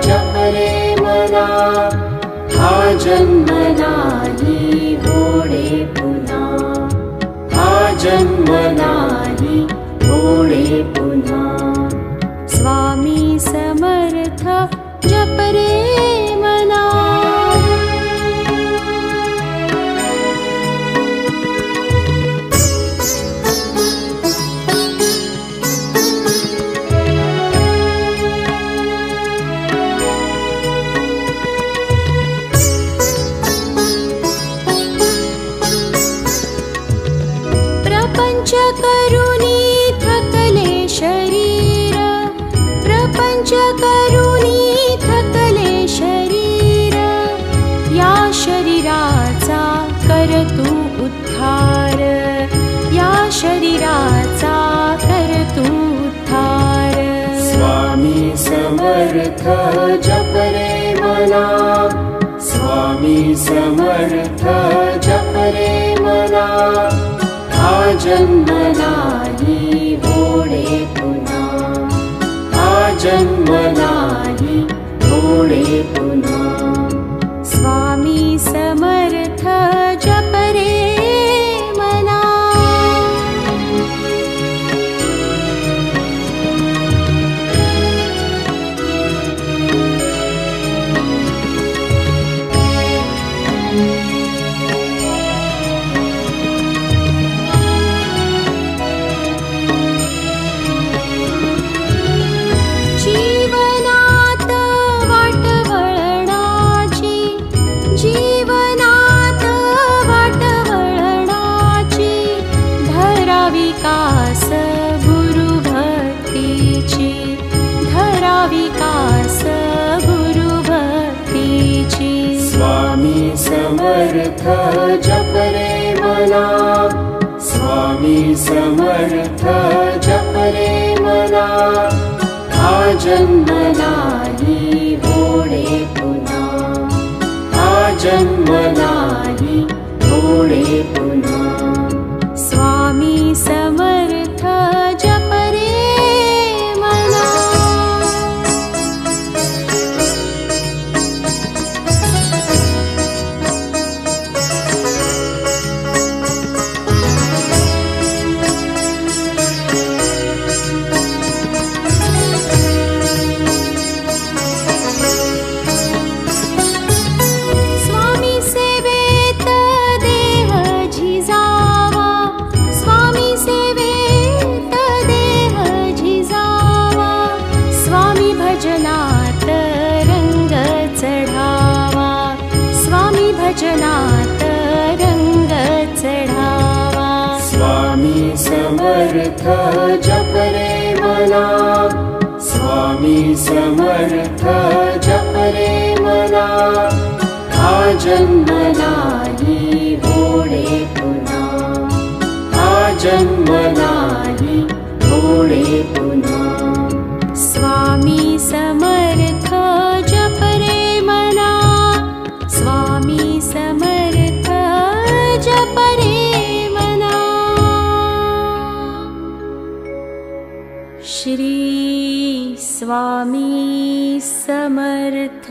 जप रे मना, हा जन्म नाही होणे पुन्हा, हा जन्म नाही होणे पुन्हा। स्वामी समर्थ जप रे मना। प्रपंच करुणी थकले शरीर, प्रपंच करुणी थकले शरीर, या शरीराचा कर तू उद्धार, या शरीराचा कर तू उद्धार। स्वामी समर्थ जप रे मना, स्वामी समर्थ जप रे मना, हा जन्म नाही होणे पुन्हा, हा जन्म नाही होणे पुन्हा। स्वामी समर्थ जप रे मना। जीवनात वाट वळणाची, जीवनात वाट वळणाची, धरावी कास गुरु भक्तीची, धरावी कास गुरु भक्तीची। स्वामी समर्थ जप रे मना, स्वामी समर्थ जप रे मना, हा जन्म नाही होणे पुन्हा, हा जन्म नाही होणे पुन्हा। स्वामी समर्थ जप रे मना। स्वामी सेवेत देह झिजावा, स्वामी सेवेत देह झिजावा, स्वामी भजनात रंग चढावा, स्वामी भजनात रंग चढावा। स्वामी समर्थ जप रे मना, स्वामी समर्थ जप रे मना, हा जन्म नाही होणे पुन्हा, हा जन्म नाही होणे पुन्हा। स्वामी समर्थ जप रे मना, स्वामी समर्थ जप रे मना। श्री स्वामी समर्थ।